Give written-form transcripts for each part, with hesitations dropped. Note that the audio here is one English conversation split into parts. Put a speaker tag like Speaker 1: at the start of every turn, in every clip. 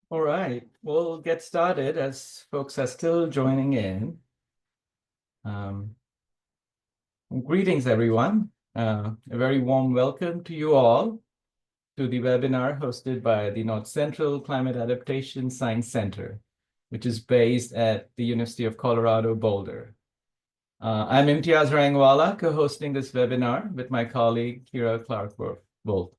Speaker 1: All right, we'll get started as folks are still joining in. Um, Greetings, everyone. A very warm welcome to you all to the webinar hosted by the North Central Climate Adaptation Science Center, which is based at the University of Colorado, Boulder. I'm Imtiaz Rangwala, co-hosting this webinar with my colleague, Kira Clark-Bolt.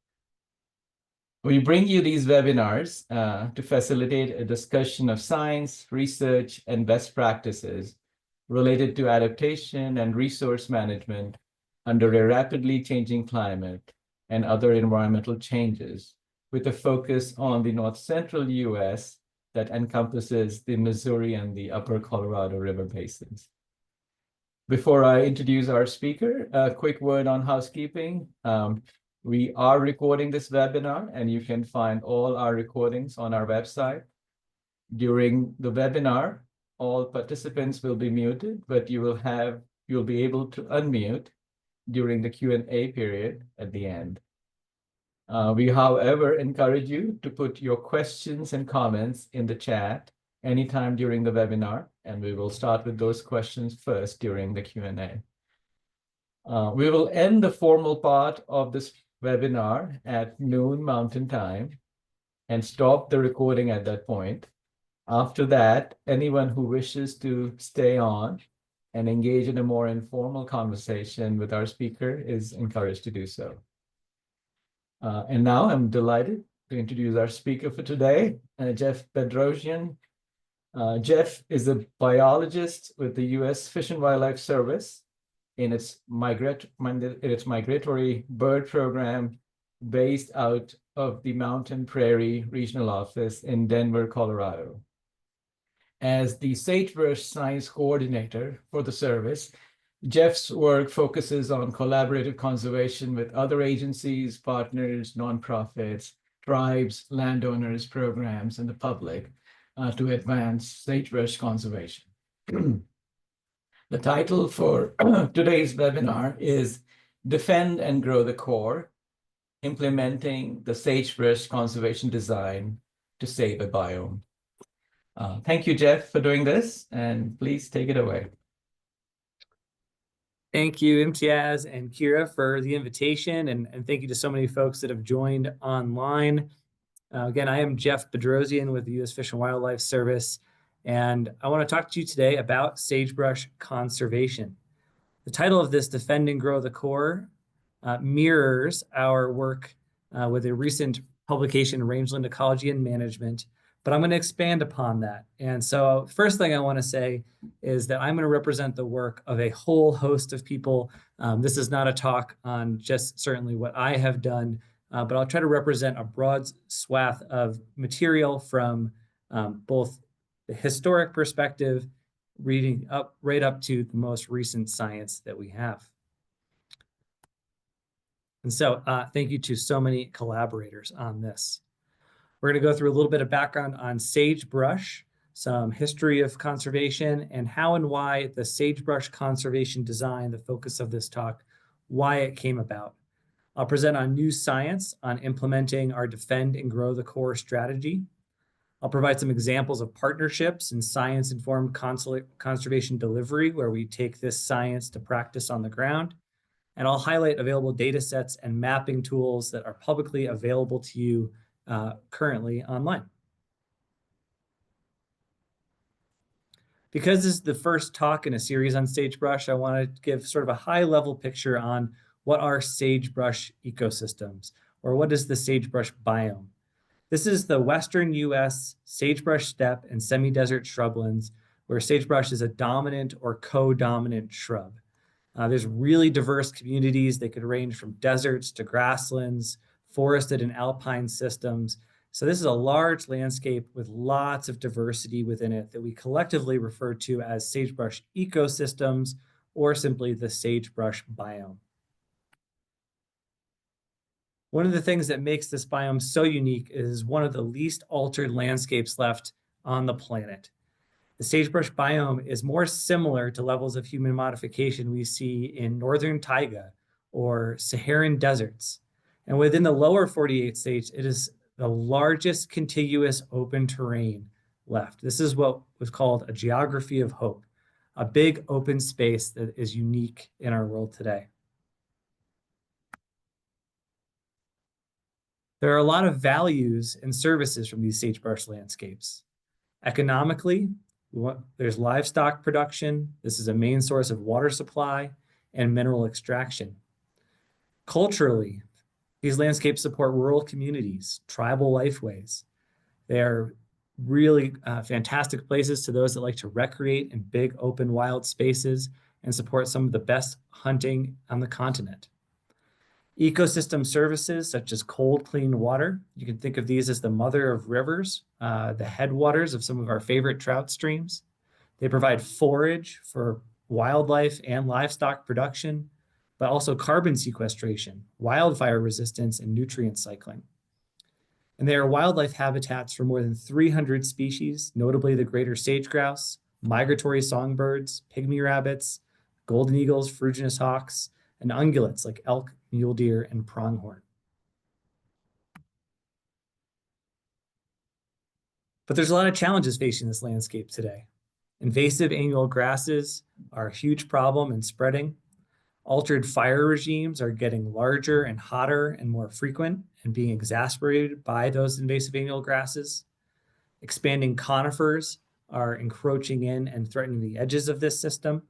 Speaker 1: We bring you these webinars to facilitate a discussion of science, research, and best practices related to adaptation and resource management under a rapidly changing climate and other environmental changes, with a focus on the north central US that encompasses the Missouri and the upper Colorado River basins. Before I introduce our speaker, a quick word on housekeeping. We are recording this webinar, and you can find all our recordings on our website. During the webinar, all participants will be muted, but you'll be able to unmute during the Q&A period at the end. We, however, encourage you to put your questions and comments in the chat anytime during the webinar, and we will start with those questions first during the Q&A. We will end the formal part of this webinar at noon Mountain Time and stop the recording at that point. After that, anyone who wishes to stay on and engage in a more informal conversation with our speaker is encouraged to do so. And now I'm delighted to introduce our speaker for today, Jeff Bedrosian. Jeff is a biologist with the U.S. Fish and Wildlife Service in its migratory bird program based out of the Mountain Prairie Regional Office in Denver, Colorado. As the Sagebrush Science Coordinator for the service, Jeff's work focuses on collaborative conservation with other agencies, partners, nonprofits, tribes, landowners, programs, and the public to advance sagebrush conservation. The title for today's webinar is Defend and Grow the Core, Implementing the Sagebrush Conservation Design to Save a Biome. Thank you, Jeff, for doing this, and please take it away.
Speaker 2: Thank you, Imtiaz and Kira, for the invitation, and thank you to so many folks that have joined online. Again, I am Jeff Bedrosian with the U.S. Fish and Wildlife Service, and I want to talk to you today about sagebrush conservation. The title of this, Defend and Grow the Core, mirrors our work with a recent publication, Rangeland Ecology and Management, but I'm going to expand upon that. And so first thing I want to say is that I'm going to represent the work of a whole host of people. This is not a talk on just certainly what I have done, but I'll try to represent a broad swath of material from both the historic perspective, reading up right up to the most recent science that we have. And so thank you to so many collaborators on this. We're going to go through a little bit of background on sagebrush, some history of conservation, and how and why the sagebrush conservation design, the focus of this talk, why it came about. I'll present on new science on implementing our Defend and Grow the Core strategy. I'll provide some examples of partnerships and science-informed conservation delivery, where we take this science to practice on the ground. And I'll highlight available data sets and mapping tools that are publicly available to you currently online. Because this is the first talk in a series on sagebrush, I want to give sort of a high-level picture on what are sagebrush ecosystems, or what is the sagebrush biome. This is the western U.S. sagebrush steppe and semi-desert shrublands, where sagebrush is a dominant or co-dominant shrub. There's really diverse communities. They could range from deserts to grasslands, forested and alpine systems. So this is a large landscape with lots of diversity within it that we collectively refer to as sagebrush ecosystems, or simply the sagebrush biome. One of the things that makes this biome so unique is one of the least altered landscapes left on the planet. The sagebrush biome is more similar to levels of human modification we see in northern taiga or Saharan deserts. And within the lower 48 states, it is the largest contiguous open terrain left. This is what was called a geography of hope, a big open space that is unique in our world today. There are a lot of values and services from these sagebrush landscapes. Economically, there's livestock production. This is a main source of water supply and mineral extraction. Culturally, these landscapes support rural communities, tribal lifeways. They are really fantastic places to those that like to recreate in big, open, wild spaces and support some of the best hunting on the continent. Ecosystem services such as cold, clean water. You can think of these as the mother of rivers, the headwaters of some of our favorite trout streams. They provide forage for wildlife and livestock production, but also carbon sequestration, wildfire resistance, and nutrient cycling. And they are wildlife habitats for more than 300 species, notably the greater sage-grouse, migratory songbirds, pygmy rabbits, golden eagles, ferruginous hawks, and ungulates like elk, mule deer, and pronghorn. But there's a lot of challenges facing this landscape today. Invasive annual grasses are a huge problem and spreading. Altered fire regimes are getting larger and hotter and more frequent and being exacerbated by those invasive annual grasses. Expanding conifers are encroaching in and threatening the edges of this system.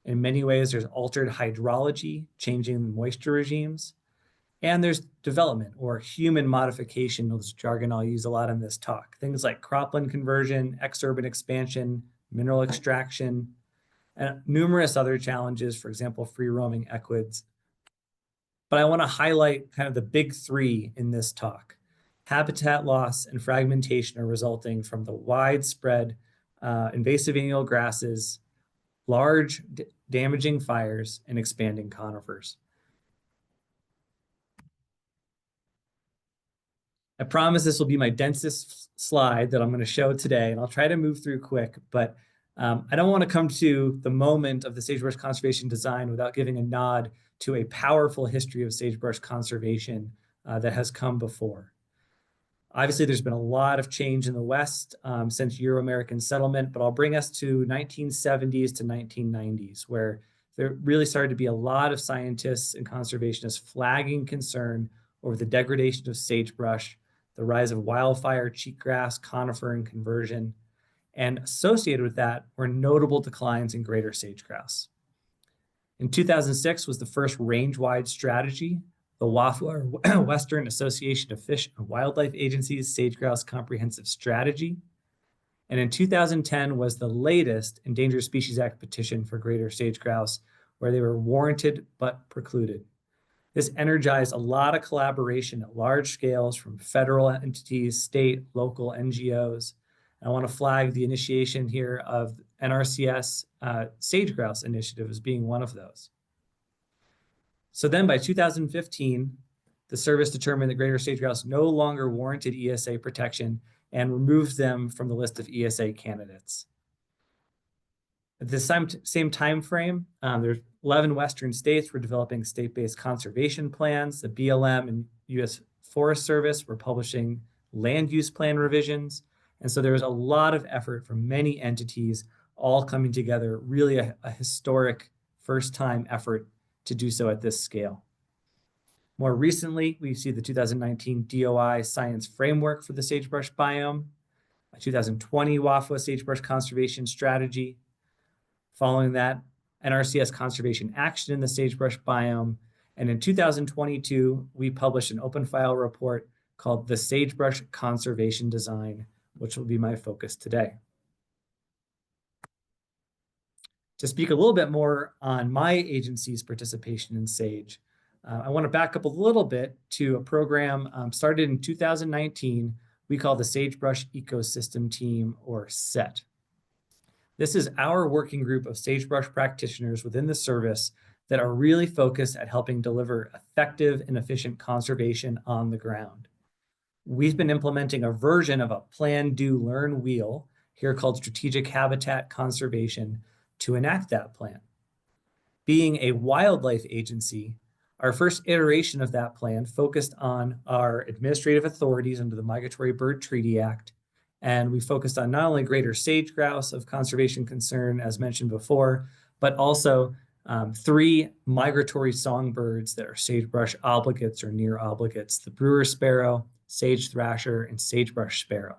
Speaker 2: In many ways, there's altered hydrology, changing moisture regimes. And there's development or human modification, this jargon I'll use a lot in this talk. Things like cropland conversion, exurban expansion, mineral extraction, and numerous other challenges, for example, free-roaming equids. But I want to highlight kind of the big three in this talk. Habitat loss and fragmentation are resulting from the widespread invasive annual grasses, large damaging fires, and expanding conifers. I promise this will be my densest slide that I'm going to show today, and I'll try to move through quick, but I don't want to come to the moment of the sagebrush conservation design without giving a nod to a powerful history of sagebrush conservation that has come before. Obviously, there's been a lot of change in the West since Euro-American settlement, but I'll bring us to 1970s to 1990s, where there really started to be a lot of scientists and conservationists flagging concern over the degradation of sagebrush, the rise of wildfire, cheatgrass, conifer, and conversion. And associated with that were notable declines in greater sage-grouse. In 2006 was the first range-wide strategy, the WAFA, or Western Association of Fish and Wildlife Agencies Sage-Grouse Comprehensive Strategy. And in 2010 was the latest Endangered Species Act petition for greater sage-grouse, where they were warranted but precluded. This energized a lot of collaboration at large scales from federal entities, state, local NGOs. I want to flag the initiation here of NRCS Sage-Grouse Initiative as being one of those. So then by 2015, the service determined that greater sage-grouse no longer warranted ESA protection and removed them from the list of ESA candidates. At the same time frame, there's 11 Western states were developing state-based conservation plans. The BLM and U.S. Forest Service were publishing land use plan revisions. And so there was a lot of effort from many entities all coming together, really a historic first-time effort to do so at this scale. More recently, we see the 2019 DOI Science Framework for the Sagebrush Biome, a 2020 WAFA Sagebrush Conservation Strategy. Following that, NRCS Conservation Action in the Sagebrush Biome. And in 2022, we published an open file report called the Sagebrush Conservation Design, which will be my focus today. To speak a little bit more on my agency's participation in SAGE, I want to back up a little bit to a program started in 2019 we call the Sagebrush Ecosystem Team, or SET. This is our working group of sagebrush practitioners within the service that are really focused at helping deliver effective and efficient conservation on the ground. We've been implementing a version of a plan, do, learn wheel here called Strategic Habitat Conservation to enact that plan. Being a wildlife agency, Our first iteration of that plan focused on our administrative authorities under the Migratory Bird Treaty Act. And we focused on not only greater sage grouse of conservation concern, as mentioned before, but also 3 migratory songbirds that are sagebrush obligates or near obligates: the brewer sparrow, sage thrasher, and sagebrush sparrow.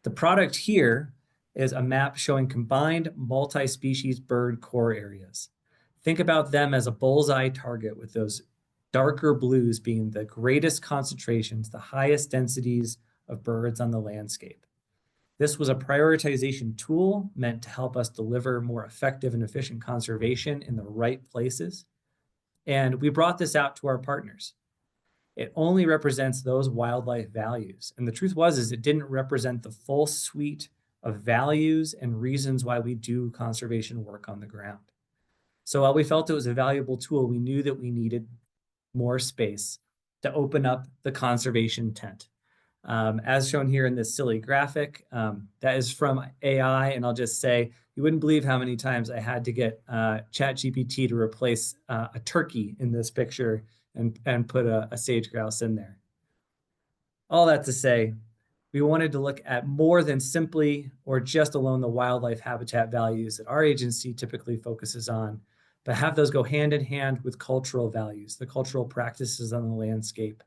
Speaker 2: The product here is a map showing combined multi-species bird core areas. Think about them as a bullseye target, with those darker blues being the greatest concentrations, the highest densities of birds on the landscape. This was a prioritization tool meant to help us deliver more effective and efficient conservation in the right places. And we brought this out to our partners. It only represents those wildlife values. And the truth is it didn't represent the full suite of values and reasons why we do conservation work on the ground. So while we felt it was a valuable tool, we knew that we needed more space to open up the conservation tent. As shown here in this silly graphic, that is from AI, and I'll just say, you wouldn't believe how many times I had to get ChatGPT to replace a turkey in this picture and put a sage grouse in there. All that to say, we wanted to look at more than simply or just alone the wildlife habitat values that our agency typically focuses on, but have those go hand in hand with cultural values, the cultural practices on the landscape,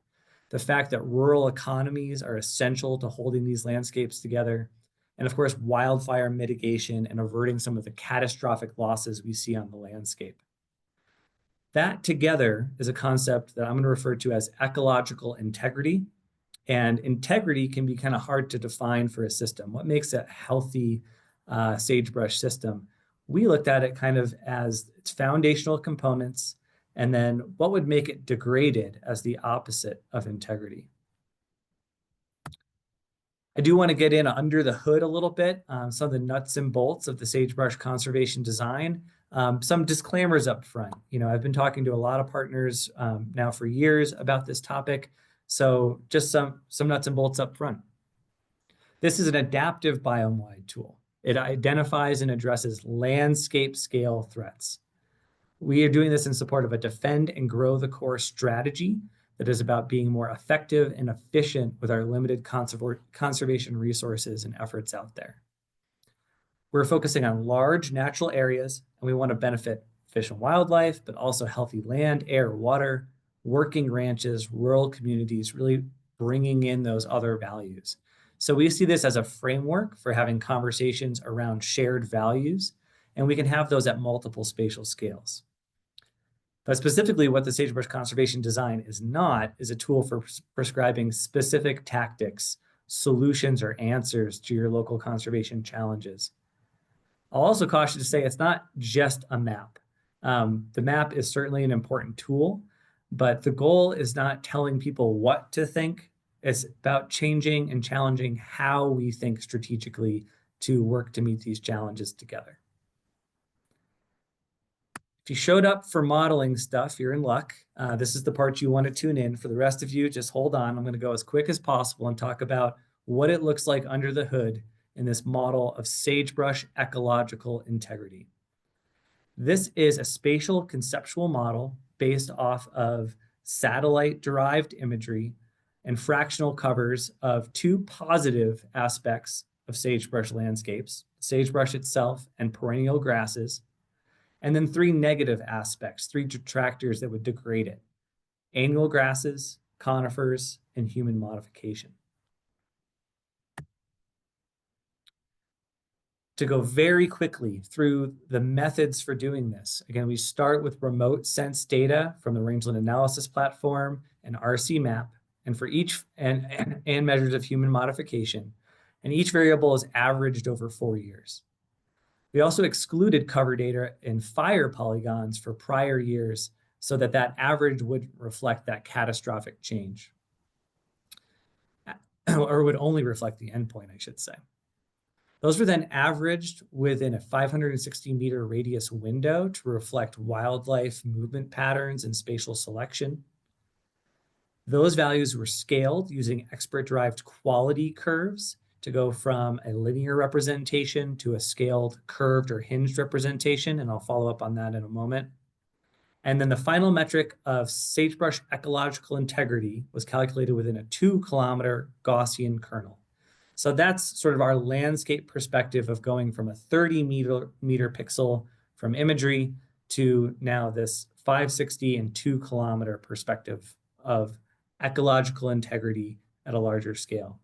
Speaker 2: the fact that rural economies are essential to holding these landscapes together, and of course, wildfire mitigation and averting some of the catastrophic losses we see on the landscape. That together is a concept that I'm going to refer to as ecological integrity. And integrity can be kind of hard to define for a system. What makes a healthy sagebrush system? We looked at it kind of as its foundational components, and then what would make it degraded as the opposite of integrity. I do want to get in under the hood a little bit, some of the nuts and bolts of the Sagebrush Conservation Design. Some disclaimers up front. I've been talking to a lot of partners now for years about this topic, so just some nuts and bolts up front. This is an adaptive biome-wide tool. It identifies and addresses landscape scale threats. We are doing this in support of a defend and grow the core strategy that is about being more effective and efficient with our limited conservation resources and efforts out there. We're focusing on large natural areas, and we want to benefit fish and wildlife, but also healthy land, air, water, working ranches, rural communities, really bringing in those other values. So we see this as a framework for having conversations around shared values, and we can have those at multiple spatial scales. But specifically, what the Sagebrush Conservation Design is not is a tool for prescribing specific tactics, solutions, or answers to your local conservation challenges. I'll also caution to say it's not just a map. The map is certainly an important tool, but the goal is not telling people what to think. It's about changing and challenging how we think strategically to work to meet these challenges together. If you showed up for modeling stuff, you're in luck. This is the part you want to tune in. For the rest of you, just hold on. I'm going to go as quick as possible and talk about what it looks like under the hood in this model of Sagebrush Ecological Integrity. This is a spatial conceptual model based off of satellite-derived imagery and fractional covers of 2 positive aspects of sagebrush landscapes, sagebrush itself and perennial grasses, and then 3 negative aspects, 3 detractors that would degrade it: annual grasses, conifers, and human modification. To go very quickly through the methods for doing this, again, we start with remote sense data from the Rangeland Analysis Platform and RC Map, and for each and measures of human modification, and each variable is averaged over 4 years. We also excluded cover data in fire polygons for prior years so that that average would reflect that catastrophic change, or would only reflect the endpoint, I should say. Those were then averaged within a 560-meter radius window to reflect wildlife movement patterns and spatial selection. Those values were scaled using expert-derived quality curves to go from a linear representation to a scaled, curved, or hinged representation, and I'll follow up on that in a moment. And then the final metric of sagebrush ecological integrity was calculated within a 2-kilometer Gaussian kernel. So that's sort of our landscape perspective of going from a 30-meter pixel from imagery to now this 560 and 2-kilometer perspective of ecological integrity at a larger scale.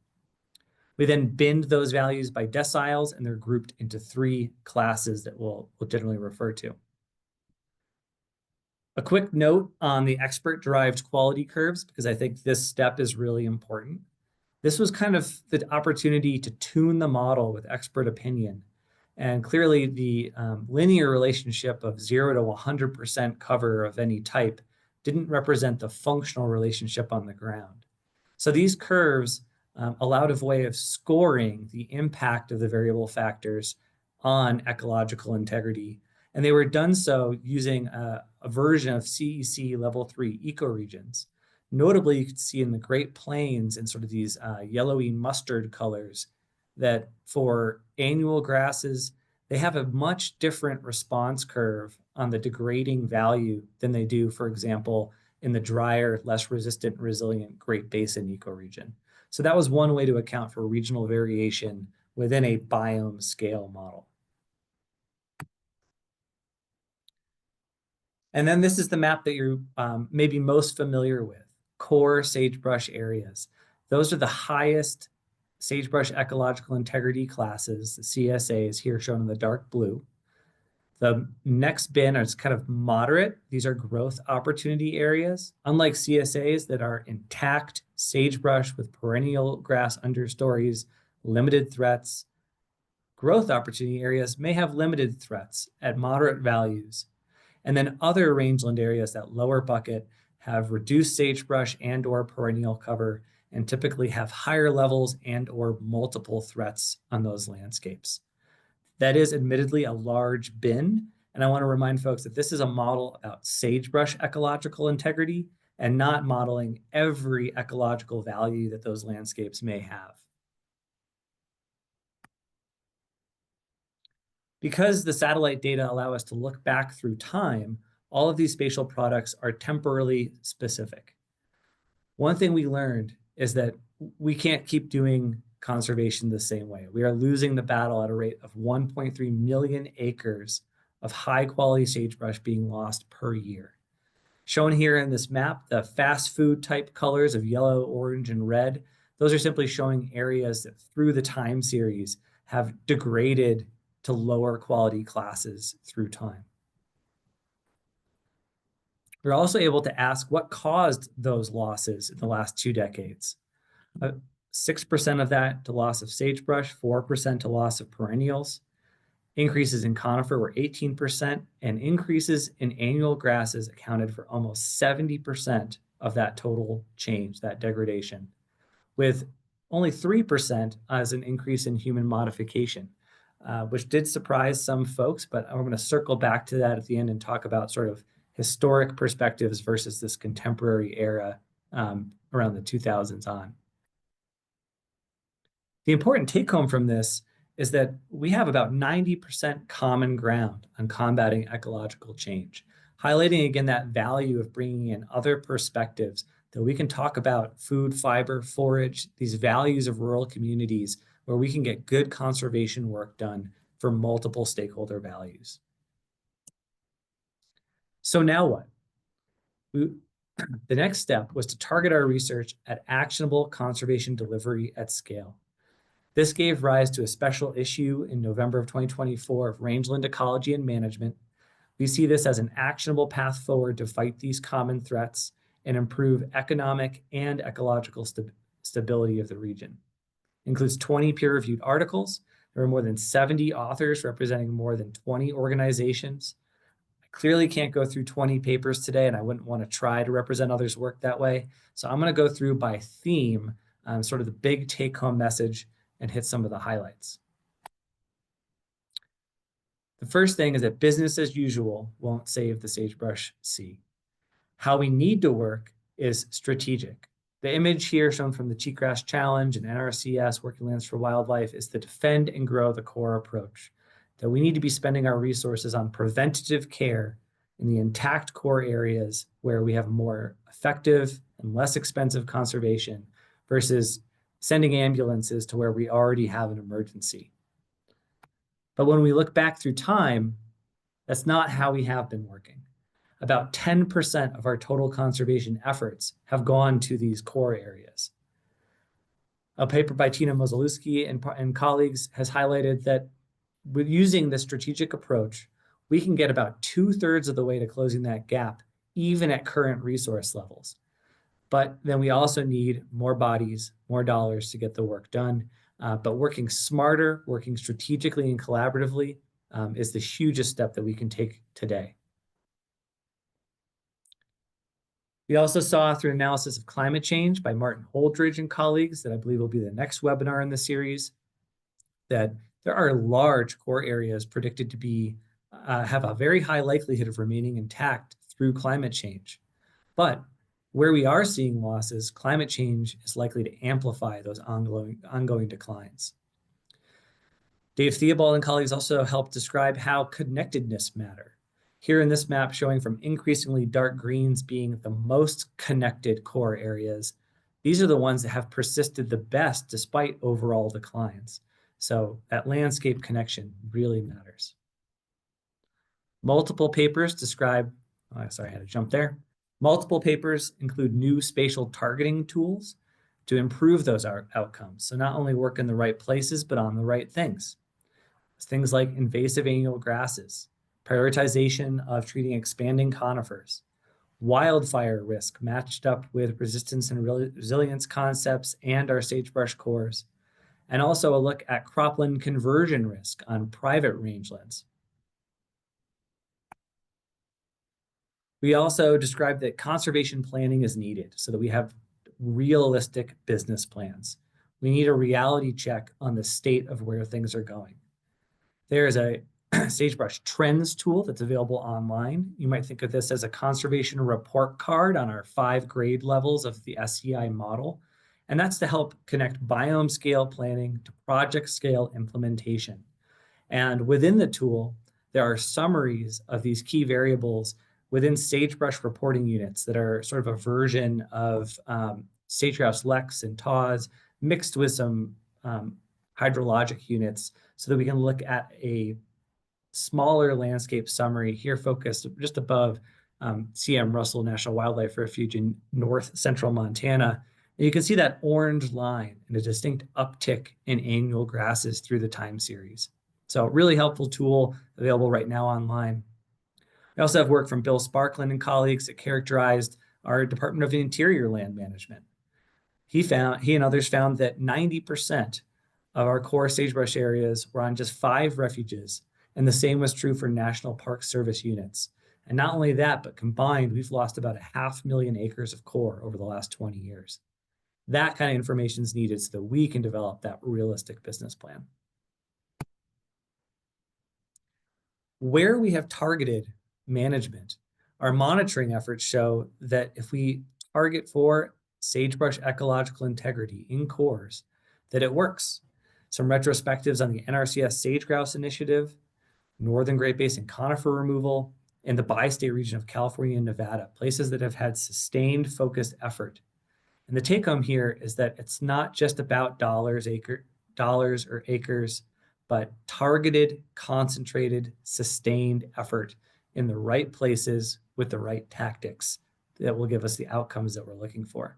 Speaker 2: We then binned those values by deciles, and they're grouped into 3 classes that we'll generally refer to. A quick note on the expert-derived quality curves, because I think this step is really important. This was kind of the opportunity to tune the model with expert opinion. And clearly the linear relationship of 0 to 100% cover of any type didn't represent the functional relationship on the ground. So these curves allowed a way of scoring the impact of the variable factors on ecological integrity. And they were done so using a version of CEC level 3 ecoregions. Notably, you could see in the Great Plains in sort of these yellowy mustard colors that for annual grasses, they have a much different response curve on the degrading value than they do, for example, in the drier, less resistant, resilient Great Basin ecoregion. So that was one way to account for regional variation within a biome scale model. And then this is the map that you're maybe most familiar with, Core Sagebrush Areas. Those are the highest sagebrush ecological integrity classes, the CSAs, here shown in the dark blue. The next bin is kind of moderate. These are growth opportunity areas. Unlike CSAs that are intact sagebrush with perennial grass understories, limited threats, growth opportunity areas may have limited threats at moderate values. And then other rangeland areas, that lower bucket, have reduced sagebrush and or perennial cover and typically have higher levels and or multiple threats on those landscapes. That is admittedly a large bin. And I want to remind folks that this is a model about sagebrush ecological integrity and not modeling every ecological value that those landscapes may have. Because the satellite data allow us to look back through time, all of these spatial products are temporally specific. One thing we learned is that we can't keep doing conservation the same way. We are losing the battle at a rate of 1.3 million acres of high quality sagebrush being lost per year. Shown here in this map, the fast food type colors of yellow, orange, and red, those are simply showing areas that through the time series have degraded to lower quality classes through time. We're also able to ask what caused those losses in the last 2 decades. 6% of that to loss of sagebrush, 4% to loss of perennials. Increases in conifer were 18%, and increases in annual grasses accounted for almost 70% of that total change, that degradation, with only 3% as an increase in human modification, which did surprise some folks, but I'm going to circle back to that at the end and talk about sort of historic perspectives versus this contemporary era around the 2000s on. The important take home from this is that we have about 90% common ground on combating ecological change, highlighting again that value of bringing in other perspectives that we can talk about food, fiber, forage, these values of rural communities where we can get good conservation work done for multiple stakeholder values. So now what? The next step was to target our research at actionable conservation delivery at scale. This gave rise to a special issue in November of 2024 of Rangeland Ecology and Management. We see this as an actionable path forward to fight these common threats and improve economic and ecological stability of the region. It includes 20 peer-reviewed articles. There are more than 70 authors representing more than 20 organizations. I clearly can't go through 20 papers today, and I wouldn't want to try to represent others' work that way. So I'm going to go through by theme, sort of the big take-home message, and hit some of the highlights. The first thing is that business as usual won't save the sagebrush sea. How we need to work is strategic. The image here shown from the Cheatgrass Challenge and NRCS, Working Lands for Wildlife, is to defend and grow the core approach, that we need to be spending our resources on preventative care in the intact core areas where we have more effective and less expensive conservation versus sending ambulances to where we already have an emergency. But when we look back through time, that's not how we have been working. About 10% of our total conservation efforts have gone to these core areas. A paper by Tina Mozelewski and colleagues has highlighted that with using this strategic approach, we can get about 2/3 of the way to closing that gap, even at current resource levels. But then we also need more bodies, more dollars to get the work done. But working smarter, working strategically and collaboratively is the hugest step that we can take today. We also saw through analysis of climate change by Martin Holdridge and colleagues, that I believe will be the next webinar in the series, that there are large core areas predicted to be have a very high likelihood of remaining intact through climate change. But where we are seeing losses, climate change is likely to amplify those ongoing declines. Dave Theobald and colleagues also helped describe how connectedness matter. Here in this map showing from increasingly dark greens being the most connected core areas, these are the ones that have persisted the best despite overall declines. So that landscape connection really matters. Multiple papers describe, sorry, I had to jump there. Multiple papers include new spatial targeting tools to improve those outcomes. So not only work in the right places, but on the right things. Things like invasive annual grasses, prioritization of treating expanding conifers, wildfire risk matched up with resistance and resilience concepts and our sagebrush cores, and also a look at cropland conversion risk on private rangelands. We also described that conservation planning is needed so that we have realistic business plans. We need a reality check on the state of where things are going. There is a Sagebrush Trends tool that's available online. You might think of this as a conservation report card on our 5 grade levels of the SCI model. And that's to help connect biome scale planning to project scale implementation. And within the tool, there are summaries of these key variables within sagebrush reporting units that are sort of a version of sage-grouse leks and taws mixed with some hydrologic units so that we can look at a smaller landscape summary here focused just above C.M. Russell National Wildlife Refuge in north central Montana. And you can see that orange line and a distinct uptick in annual grasses through the time series. So really helpful tool available right now online. We also have work from Bill Sparkland and colleagues that characterized our Department of the Interior land management. He and others found that 90% of our core sagebrush areas were on just 5 refuges, and the same was true for National Park Service units. And not only that, but combined, we've lost about 500,000 acres of core over the last 20 years. That kind of information is needed so that we can develop that realistic business plan. Where we have targeted management, our monitoring efforts show that if we target for sagebrush ecological integrity in cores, that it works. Some retrospectives on the NRCS Sage Grouse Initiative, Northern Great Basin conifer removal, and the bi-state region of California and Nevada, places that have had sustained focused effort. And the take home here is that it's not just about dollars or acres, but targeted, concentrated, sustained effort in the right places with the right tactics that will give us the outcomes that we're looking for.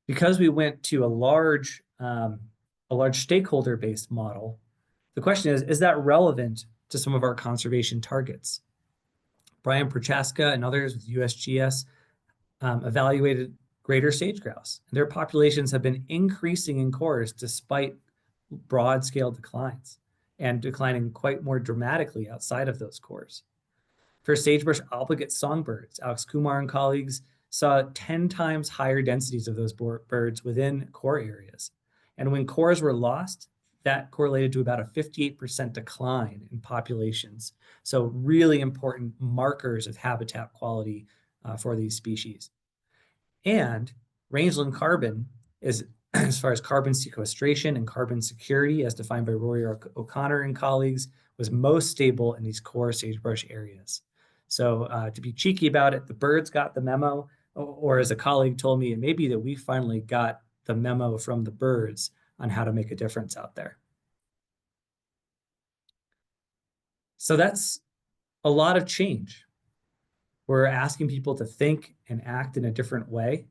Speaker 2: Because we went to a large stakeholder-based model, the question is that relevant to some of our conservation targets? Brian Prochaska and others with USGS evaluated greater sage grouse. Their populations have been increasing in cores despite broad-scale declines and declining quite more dramatically outside of those cores. For sagebrush obligate songbirds, Alex Kumar and colleagues saw 10 times higher densities of those birds within core areas. And when cores were lost, that correlated to about a 58% decline in populations. So really important markers of habitat quality for these species. And rangeland carbon is as far as carbon sequestration and carbon security, as defined by Rory O'Connor and colleagues, was most stable in these core sagebrush areas. So to be cheeky about it, the birds got the memo, or as a colleague told me, it may be that we finally got the memo from the birds on how to make a difference out there. So that's a lot of change. We're asking people to think and act in a different way.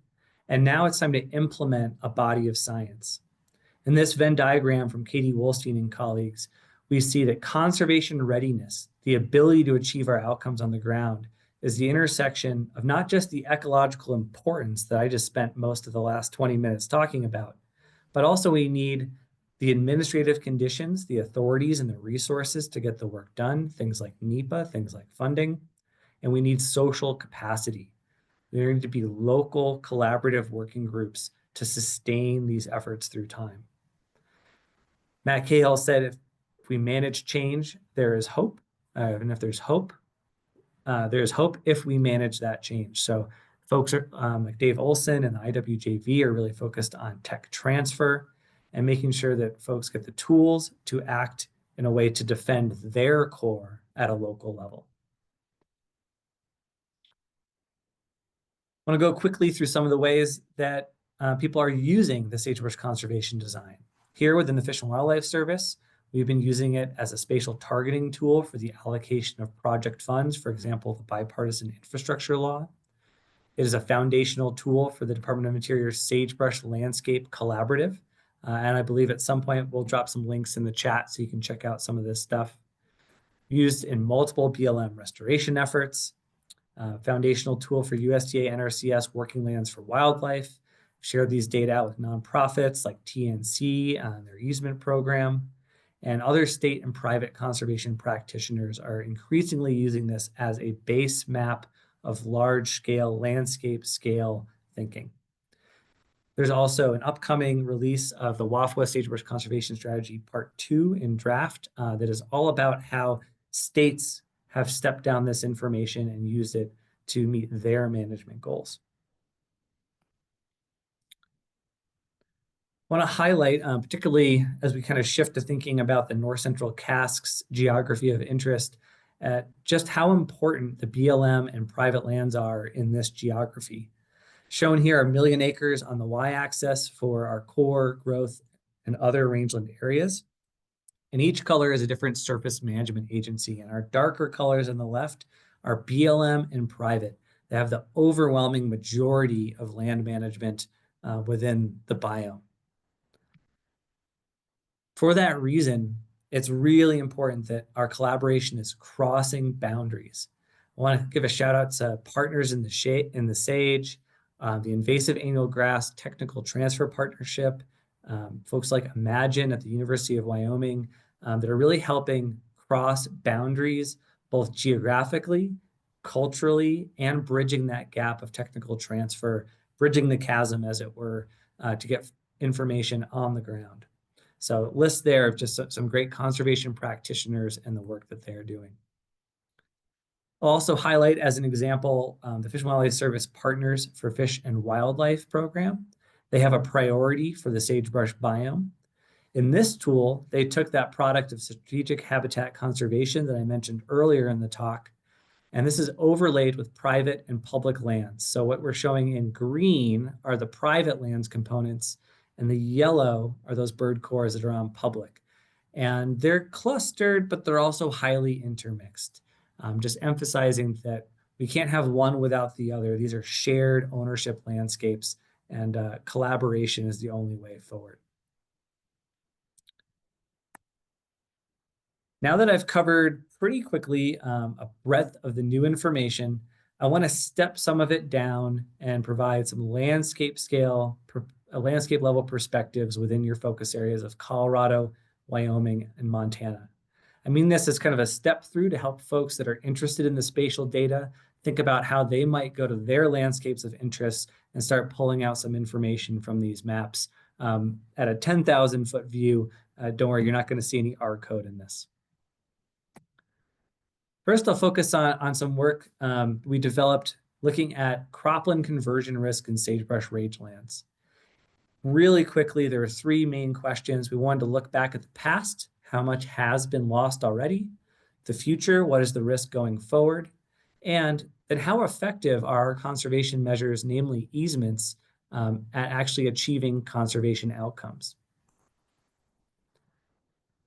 Speaker 2: And now it's time to implement a body of science. In this Venn diagram from Katie Wolstein and colleagues, we see that conservation readiness, the ability to achieve our outcomes on the ground, is the intersection of not just the ecological importance that I just spent most of the last 20 minutes talking about, but also we need the administrative conditions, the authorities and the resources to get the work done, things like NEPA, things like funding, and we need social capacity. There need to be local collaborative working groups to sustain these efforts through time. Matt Cahill said, if we manage change, there is hope. And if there's hope if we manage that change. So folks are, like Dave Olson and the IWJV are really focused on tech transfer and making sure that folks get the tools to act in a way to defend their core at a local level. I want to go quickly through some of the ways that people are using the Sagebrush Conservation Design. Here within the Fish and Wildlife Service, we've been using it as a spatial targeting tool for the allocation of project funds, for example, the bipartisan infrastructure law. It is a foundational tool for the Department of Interior's Sagebrush Landscape Collaborative. And I believe at some point we'll drop some links in the chat so you can check out some of this stuff. Used in multiple BLM restoration efforts. Foundational tool for USDA NRCS Working Lands for Wildlife. Shared these data out with nonprofits like TNC on their easement program. And other state and private conservation practitioners are increasingly using this as a base map of large-scale, landscape-scale thinking. There's also an upcoming release of the WAFWA Sagebrush Conservation Strategy Part 2 in draft that is all about how states have stepped down this information and used it to meet their management goals. I want to highlight, particularly as we kind of shift to thinking about the North Central Casks geography of interest, just how important the BLM and private lands are in this geography. Shown here are 1 million acres on the y-axis for our core, growth, and other rangeland areas. And each color is a different surface management agency. And our darker colors on the left are BLM and private. They have the overwhelming majority of land management within the biome. For that reason, it's really important that our collaboration is crossing boundaries. I want to give a shout out to partners in the SAGE, the Invasive Annual Grass Technical Transfer Partnership, folks like Imagine at the University of Wyoming that are really helping cross boundaries, both geographically, culturally, and bridging that gap of technical transfer, bridging the chasm, as it were, to get information on the ground. So list there of just some great conservation practitioners and the work that they're doing. I'll also highlight as an example, the Fish and Wildlife Service Partners for Fish and Wildlife program. They have a priority for the sagebrush biome. In this tool, they took that product of strategic habitat conservation that I mentioned earlier in the talk, and this is overlaid with private and public lands. So what we're showing in green are the private lands components, and the yellow are those bird cores that are on public. And they're clustered, but they're also highly intermixed. Just emphasizing that we can't have one without the other. These are shared ownership landscapes, and collaboration is the only way forward. Now that I've covered pretty quickly a breadth of the new information, I want to step some of it down and provide some landscape level perspectives within your focus areas of Colorado, Wyoming, and Montana. I mean this as kind of a step through to help folks that are interested in the spatial data think about how they might go to their landscapes of interest and start pulling out some information from these maps. At a 10,000 foot view, don't worry, you're not going to see any R code in this. First, I'll focus on some work we developed looking at cropland conversion risk in sagebrush rangelands. really quickly, there were three main questions. We wanted to look back at the past, how much has been lost already, the future, what is the risk going forward, and then how effective are our conservation measures, namely easements, at actually achieving conservation outcomes.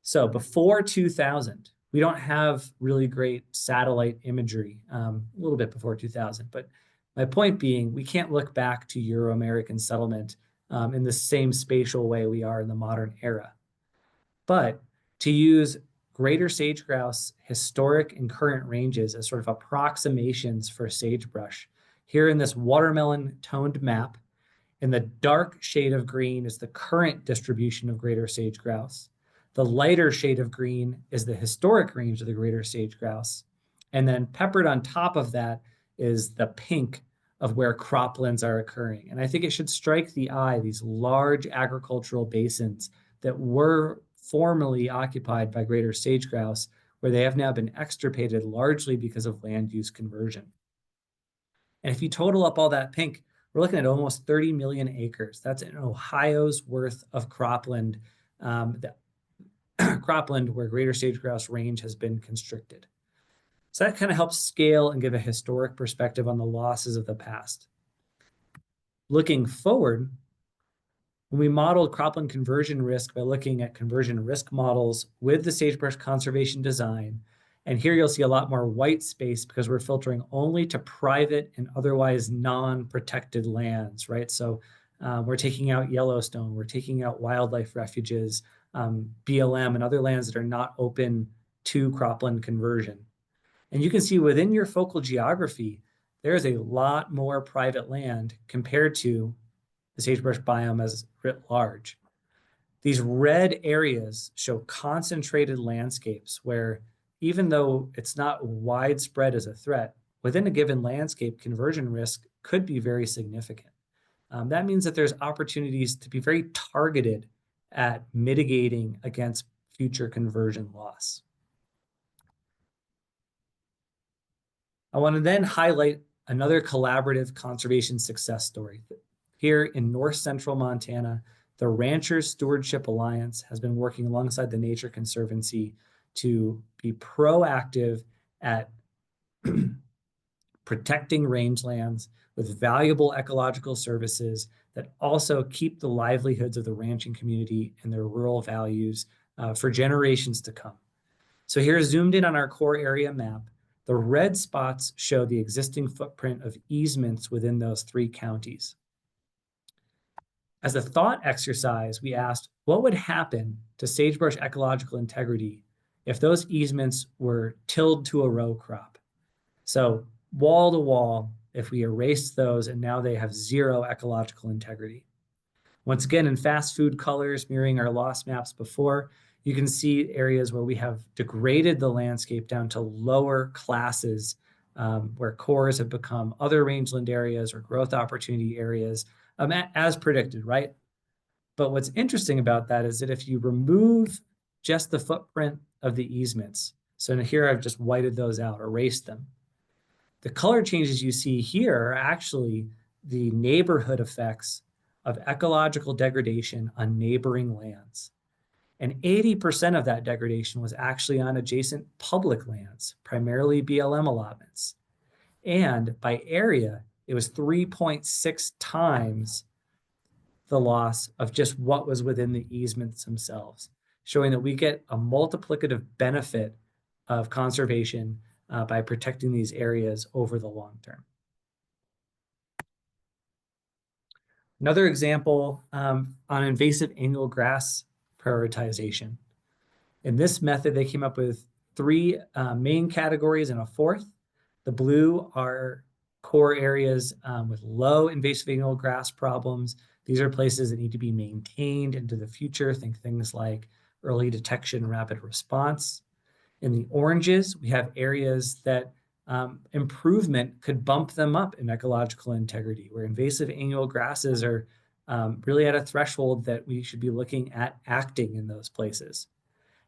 Speaker 2: So before 2000, we don't have really great satellite imagery, a little bit before 2000, but my point being, we can't look back to Euro-American settlement in the same spatial way we are in the modern era. But to use greater sage-grouse historic and current ranges as sort of approximations for sagebrush, here in this watermelon toned map, in the dark shade of green is the current distribution of greater sage-grouse. The lighter shade of green is the historic range of the greater sage-grouse. And then peppered on top of that is the pink of where croplands are occurring. And I think it should strike the eye, these large agricultural basins that were formerly occupied by greater sage-grouse, where they have now been extirpated largely because of land use conversion. And if you total up all that pink, we're looking at almost 30 million acres. That's in Ohio's worth of cropland, cropland where greater sage-grouse range has been constricted. So that kind of helps scale and give a historic perspective on the losses of the past. Looking forward, when we modeled cropland conversion risk by looking at conversion risk models with the Sagebrush Conservation Design, and here you'll see a lot more white space because we're filtering only to private and otherwise non-protected lands, right? So we're taking out Yellowstone, we're taking out wildlife refuges, BLM, and other lands that are not open to cropland conversion. And you can see within your focal geography, there's a lot more private land compared to the sagebrush biome as writ large. These red areas show concentrated landscapes where, even though it's not widespread as a threat, within a given landscape, conversion risk could be very significant. That means that there's opportunities to be very targeted at mitigating against future conversion loss. I want to then highlight another collaborative conservation success story. Here in north central Montana, the Ranchers Stewardship Alliance has been working alongside the Nature Conservancy to be proactive at protecting rangelands with valuable ecological services that also keep the livelihoods of the ranching community and their rural values for generations to come. So here, zoomed in on our core area map, the red spots show the existing footprint of easements within those three counties. As a thought exercise, we asked, what would happen to sagebrush ecological integrity if those easements were tilled to a row crop? So wall to wall, if we erased those and now they have zero ecological integrity. Once again, in fast food colors, mirroring our loss maps before, you can see areas where we have degraded the landscape down to lower classes, where cores have become other rangeland areas or growth opportunity areas, as predicted, right? But what's interesting about that is that if you remove just the footprint of the easements, so here I've just whited those out, erased them, the color changes you see here are actually the neighborhood effects of ecological degradation on neighboring lands. And 80% of that degradation was actually on adjacent public lands, primarily BLM allotments. And by area, it was 3.6 times the loss of just what was within the easements themselves, showing that we get a multiplicative benefit of conservation by protecting these areas over the long term. Another example on invasive annual grass prioritization. In this method, they came up with three main categories and a fourth. The blue are core areas with low invasive annual grass problems. These are places that need to be maintained into the future. Think things like early detection, rapid response. In the oranges, we have areas that improvement could bump them up in ecological integrity, where invasive annual grasses are really at a threshold that we should be looking at acting in those places.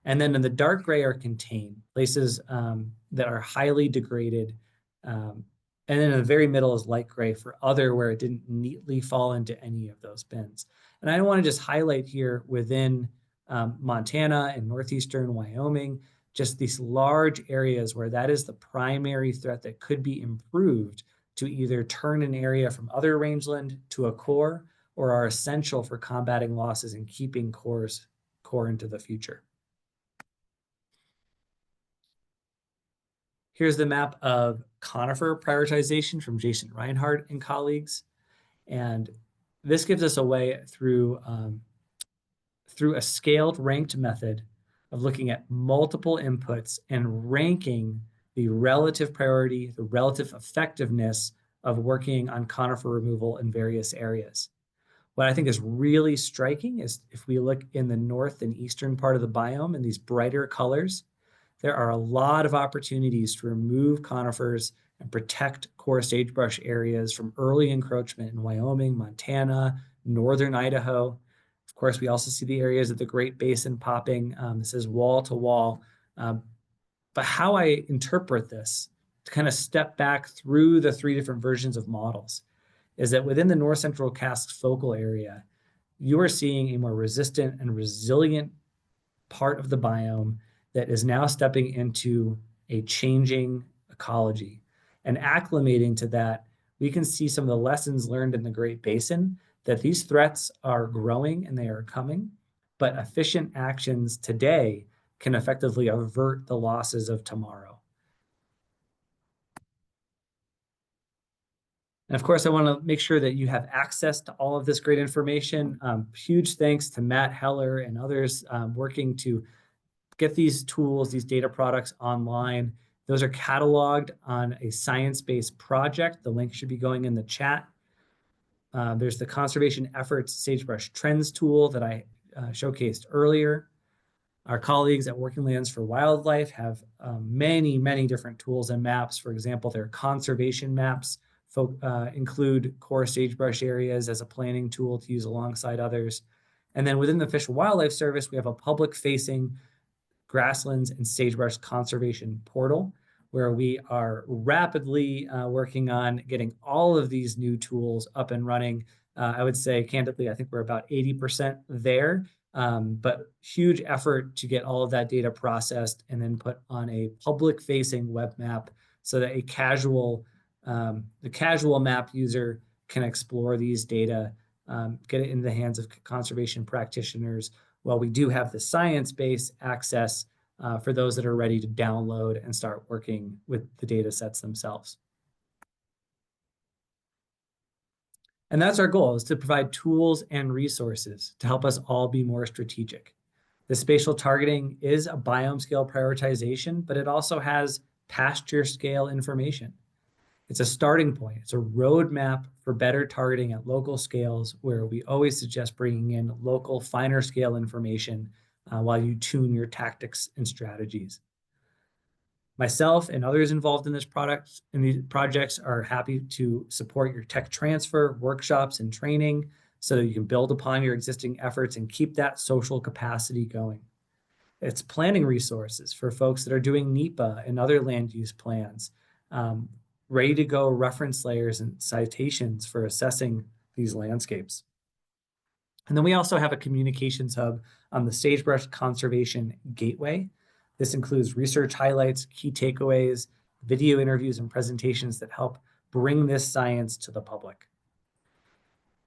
Speaker 2: And then in the dark gray are contained, places that are highly degraded. And And then in the very middle is light gray for other, where it didn't neatly fall into any of those bins. And I want to just highlight here within Montana and northeastern Wyoming, just these large areas where that is the primary threat that could be improved to either turn an area from other rangeland to a core, or are essential for combating losses and keeping core into the future. Here's the map of conifer prioritization from Jason Reinhardt and colleagues. And this gives us a way through a scaled ranked method of looking at multiple inputs and ranking the relative priority, the relative effectiveness of working on conifer removal in various areas. What I think is really striking is if we look in the north and eastern part of the biome in these brighter colors, there are a lot of opportunities to remove conifers and protect core sagebrush areas from early encroachment in Wyoming, Montana, northern Idaho. Of course, we also see the areas of the Great Basin popping. This is wall to wall. But how I interpret this, to kind of step back through the three different versions of models, is that within the north central Cask focal area, you are seeing a more resistant and resilient part of the biome that is now stepping into a changing ecology. And acclimating to that, we can see some of the lessons learned in the Great Basin, that these threats are growing and they are coming, but efficient actions today can effectively avert the losses of tomorrow. And of course, I want to make sure that you have access to all of this great information. Huge thanks to Matt Heller and others working to get these tools, these data products online. Those are cataloged on a science-based project. The link should be going in the chat. There's the Conservation Efforts Sagebrush Trends tool that I showcased earlier. Our colleagues at Working Lands for Wildlife have many, many different tools and maps. For example, their conservation maps include core sagebrush areas as a planning tool to use alongside others. And then within the Fish and Wildlife Service, we have a public-facing grasslands and sagebrush conservation portal, where we are rapidly working on getting all of these new tools up and running. I would say, candidly, I think we're about 80% there, but huge effort to get all of that data processed and then put on a public-facing web map so that the casual map user can explore these data, get it in the hands of conservation practitioners, while we do have the science-based access for those that are ready to download and start working with the data sets themselves. And that's our goal, is to provide tools and resources to help us all be more strategic. The spatial targeting is a biome scale prioritization, but it also has pasture scale information. It's a starting point. It's a roadmap for better targeting at local scales, where we always suggest bringing in local, finer scale information while you tune your tactics and strategies. Myself and others involved in these projects are happy to support your tech transfer, workshops, and training so that you can build upon your existing efforts and keep that social capacity going. It's planning resources for folks that are doing NEPA and other land use plans, ready to go reference layers and citations for assessing these landscapes. And then we also have a communications hub on the Sagebrush Conservation Gateway. This includes research highlights, key takeaways, video interviews, and presentations that help bring this science to the public.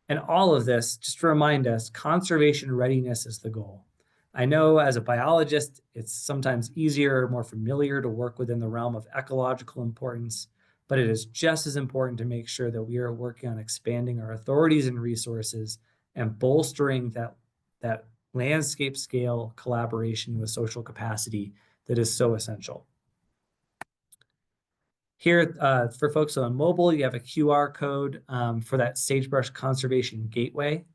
Speaker 2: And all of this, just to remind us, conservation readiness is the goal. I know as a biologist, it's sometimes easier, more familiar to work within the realm of ecological importance, but it is just as important to make sure that we are working on expanding our authorities and resources and bolstering that landscape scale collaboration with social capacity that is so essential. Here, for folks on mobile, you have a QR code for that Sagebrush Conservation Gateway.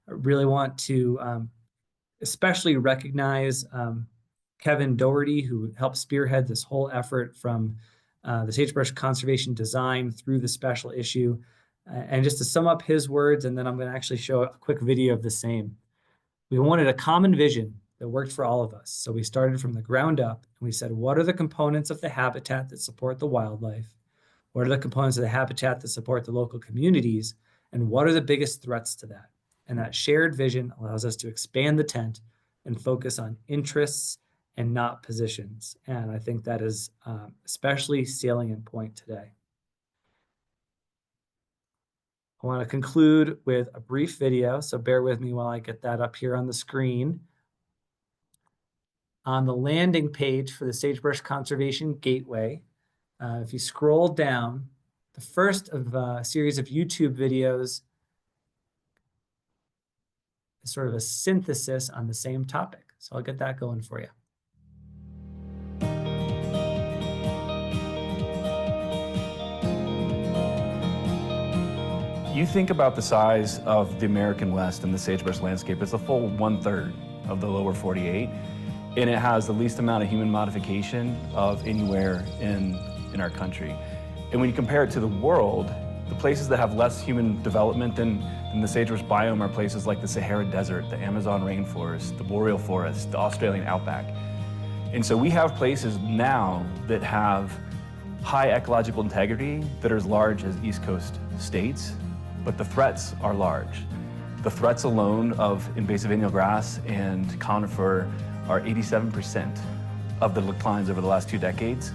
Speaker 2: I really want to especially recognize Kevin Doherty, who helped spearhead this whole effort from the Sagebrush Conservation Design through the special issue. And just to sum up his words, and then I'm going to actually show a quick video of the same. We wanted a common vision that worked for all of us. So we started from the ground up and we said, what are the components of the habitat that support the wildlife? What are the components of the habitat that support the local communities? And what are the biggest threats to that? And that shared vision allows us to expand the tent and focus on interests and not positions. And I think that is especially salient point today. I want to conclude with a brief video, so bear with me while I get that up here on the screen. On the landing page for the Sagebrush Conservation Gateway, if you scroll down, the first of a series of YouTube videos is sort of a synthesis on the same topic. So I'll get that going for you.
Speaker 3: You think about the size of the American West and the sagebrush landscape, it's a full 1/3 of the lower 48, and it has the least amount of human modification of anywhere in our country. And when you compare it to the world, the places that have less human development than the sagebrush biome are places like the Sahara Desert, the Amazon rainforest, the boreal forest, the Australian outback. And so we have places now that have high ecological integrity that are as large as East Coast states, but the threats are large. The threats alone of invasive annual grass and conifer are 87% of the declines over the last 2 decades.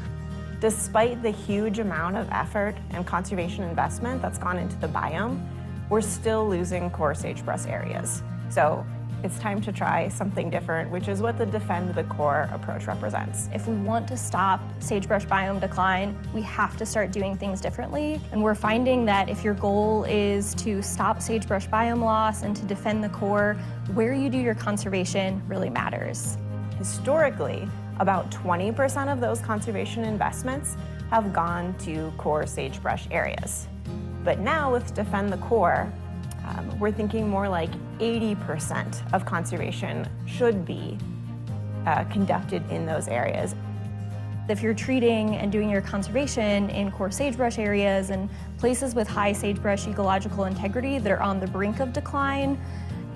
Speaker 4: Despite the huge amount of effort and conservation investment that's gone into the biome, we're still losing core sagebrush areas. So it's time to try something different, which is what the Defend the Core approach represents.
Speaker 5: If we want to stop sagebrush biome decline, we have to start doing things differently. And we're finding that if your goal is to stop sagebrush biome loss and to defend the core, where you do your conservation really matters.
Speaker 4: Historically, about 20% of those conservation investments have gone to core sagebrush areas. But now with Defend the Core, we're thinking more like 80% of conservation should be conducted in those areas.
Speaker 5: If you're treating and doing your conservation in core sagebrush areas and places with high sagebrush ecological integrity that are on the brink of decline,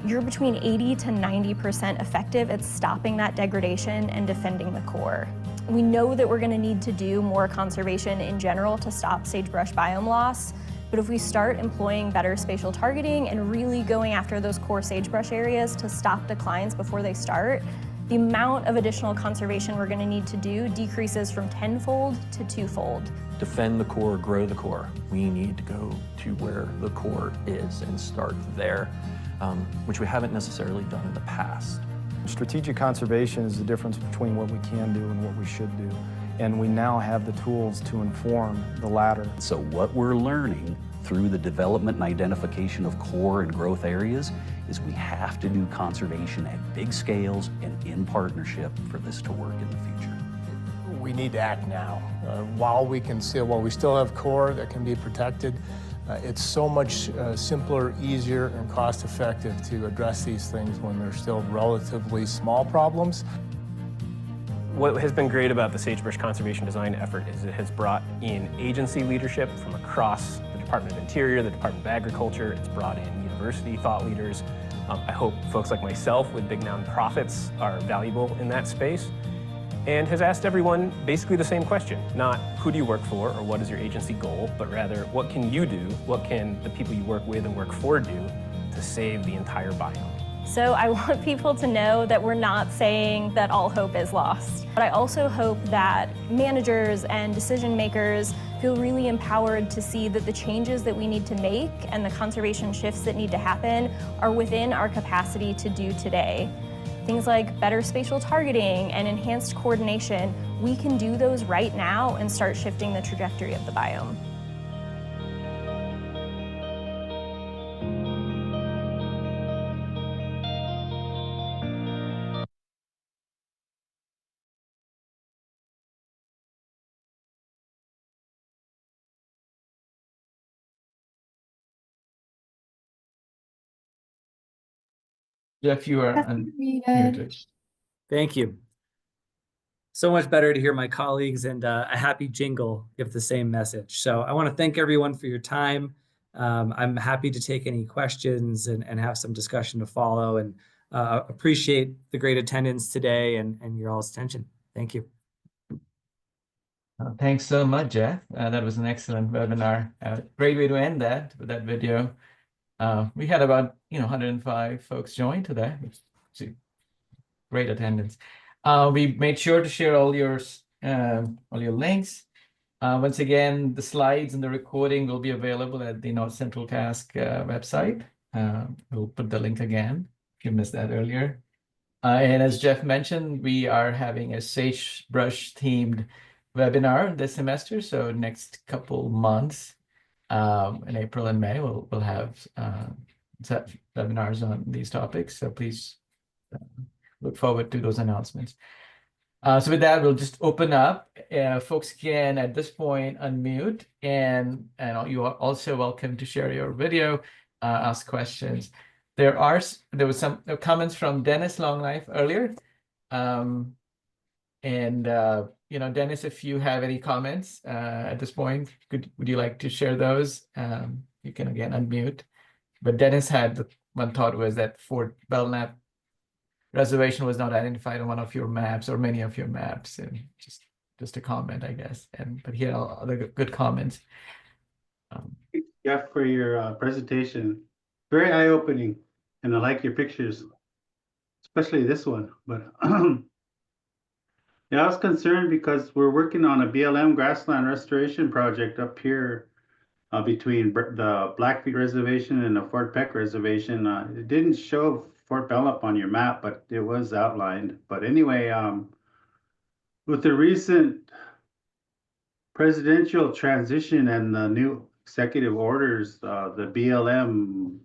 Speaker 5: you're between 80 to 90% effective at stopping that degradation and defending the core. We know that we're going to need to do more conservation in general to stop sagebrush biome loss, but if we start employing better spatial targeting and really going after those core sagebrush areas to stop declines before they start, the amount of additional conservation we're going to need to do decreases from 10-fold to 2-fold.
Speaker 6: Defend the core, grow the core. We need to go to where the core is and start there, which we haven't necessarily done in the past.
Speaker 7: Strategic conservation is the difference between what we can do and what we should do. And we now have the tools to inform the latter.
Speaker 8: So what we're learning through the development and identification of core and growth areas is we have to do conservation at big scales and in partnership for this to work in the future.
Speaker 9: We need to act now. While we still have core that can be protected, it's so much simpler, easier, and cost-effective to address these things when they're still relatively small problems.
Speaker 10: What has been great about the Sagebrush Conservation Design effort is it has brought in agency leadership from across the Department of Interior, the Department of Agriculture. It's brought in university thought leaders. I hope folks like myself with big nonprofits are valuable in that space, and has asked everyone basically the same question. Not who do you work for or what is your agency goal, but rather what can you do, what can the people you work with and work for do to save the entire biome?
Speaker 5: So I want people to know that we're not saying that all hope is lost. But I also hope that managers and decision makers feel really empowered to see that the changes that we need to make and the conservation shifts that need to happen are within our capacity to do today. Things like better spatial targeting and enhanced coordination, we can do those right now and start shifting the trajectory of the biome.
Speaker 1: Jeff, you are unmuted.
Speaker 2: Thank you. So much better to hear my colleagues and a happy jingle give the same message. So I want to thank everyone for your time. I'm happy to take any questions and have some discussion to follow, and appreciate the great attendance today and your all's attention. Thank you.
Speaker 1: Thanks so much, Jeff. That was an excellent webinar. Great way to end that with that video. We had about 105 folks join today, which is a great attendance. We made sure to share all your links. Once again, the slides and the recording will be available at the North Central Task website. We'll put the link again if you missed that earlier. And as Jeff mentioned, we are having a Sagebrush themed webinar this semester. So next couple months, in April and May, we'll have webinars on these topics. So please look forward to those announcements. So with that, we'll just open up. Folks can at this point unmute, and you are also welcome to share your video, ask questions. There was some comments from Dennis Longlife earlier. Dennis, if you have any comments at this point, would you like to share those? You can again unmute. But Dennis had one thought was that Fort Belknap Reservation was not identified on one of your maps or many of your maps, and just a comment, I guess. But he had other good comments.
Speaker 11: Jeff, for your presentation, very eye-opening, and I like your pictures, especially this one. But yeah, I was concerned because we're working on a BLM grassland restoration project up here between the Blackfeet Reservation and the Fort Peck Reservation. It didn't show Fort Belknap on your map, but it was outlined. But anyway, with the recent presidential transition and the new executive orders, the BLM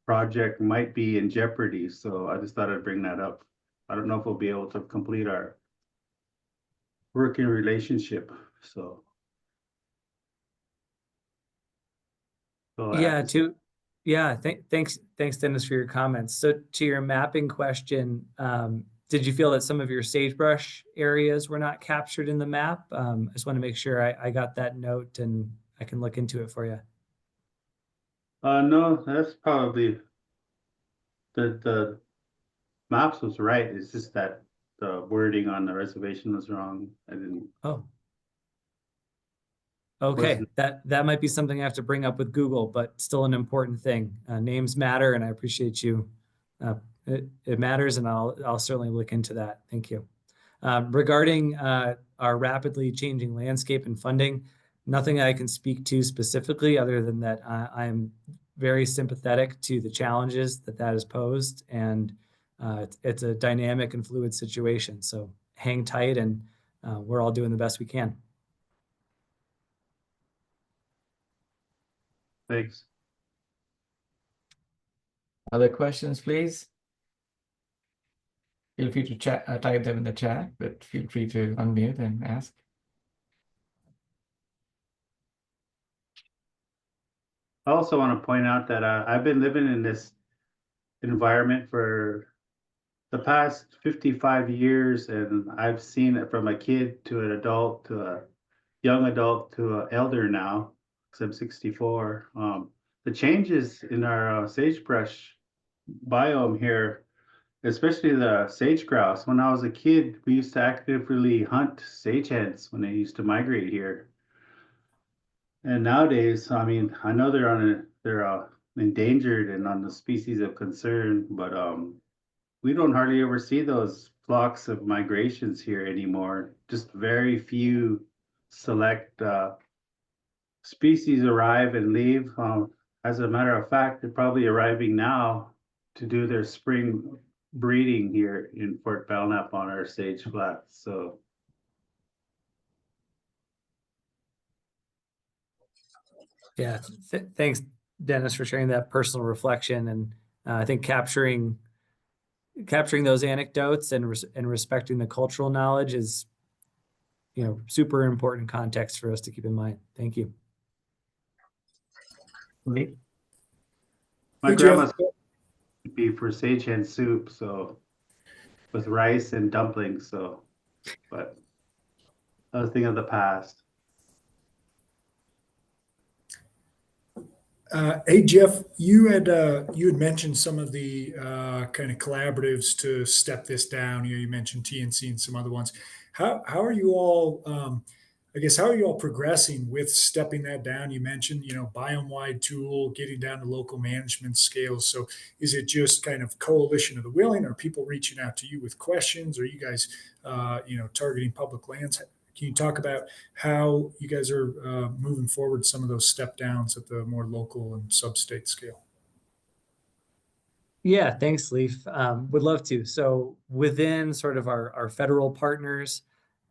Speaker 11: project might be in jeopardy. So I just thought I'd bring that up. I don't know if we'll be able to complete our working relationship. So
Speaker 2: thanks Dennis for your comments. So to your mapping question, did you feel that some of your sagebrush areas were not captured in the map? I just want to make sure I got that note and I can look into it for you.
Speaker 11: No, that's probably the maps was right. It's just that the wording on the reservation was wrong. I didn't.
Speaker 2: Oh. Okay, that might be something I have to bring up with Google, but still an important thing. Names matter, and I appreciate you. It matters, and I'll certainly look into that. Thank you. Regarding our rapidly changing landscape and funding, nothing I can speak to specifically other than that I am very sympathetic to the challenges that has posed, and it's a dynamic and fluid situation. So hang tight, and we're all doing the best we can.
Speaker 11: Thanks.
Speaker 1: Other questions, please? Feel free to type them in the chat, but feel free to unmute and ask.
Speaker 11: I also want to point out that I've been living in this environment for the past 55 years, and I've seen it from a kid to an adult to a young adult to an elder now, because I'm 64. The changes in our sagebrush biome here, especially the sage grouse. When I was a kid, we used to actively hunt sage hens when they used to migrate here. And nowadays, I mean, I know they're endangered and on the species of concern, but we don't hardly ever see those flocks of migrations here anymore. Just very few select species arrive and leave. As a matter of fact, they're probably arriving now to do their spring breeding here in Fort Belknap on our sage flats. So
Speaker 2: yeah, thanks, Dennis, for sharing that personal reflection. And I think capturing those anecdotes and respecting the cultural knowledge is, super important context for us to keep in mind. Thank you.
Speaker 11: my grandma's be for sage hen soup, so with rice and dumplings. So, but I was thinking of the past.
Speaker 12: Hey Jeff, you had mentioned some of the kind of collaboratives to step this down. You mentioned TNC and some other ones. How are you all, I guess, how are you all progressing with stepping that down? You mentioned, biome-wide tool, getting down to local management scales. So is it just kind of coalition of the willing? Are people reaching out to you with questions? Are you guys, targeting public lands? Can you talk about how you guys are moving forward some of those step downs at the more local and sub-state scale?
Speaker 2: Yeah, thanks, Leaf. Would love to. So within sort of our federal partners,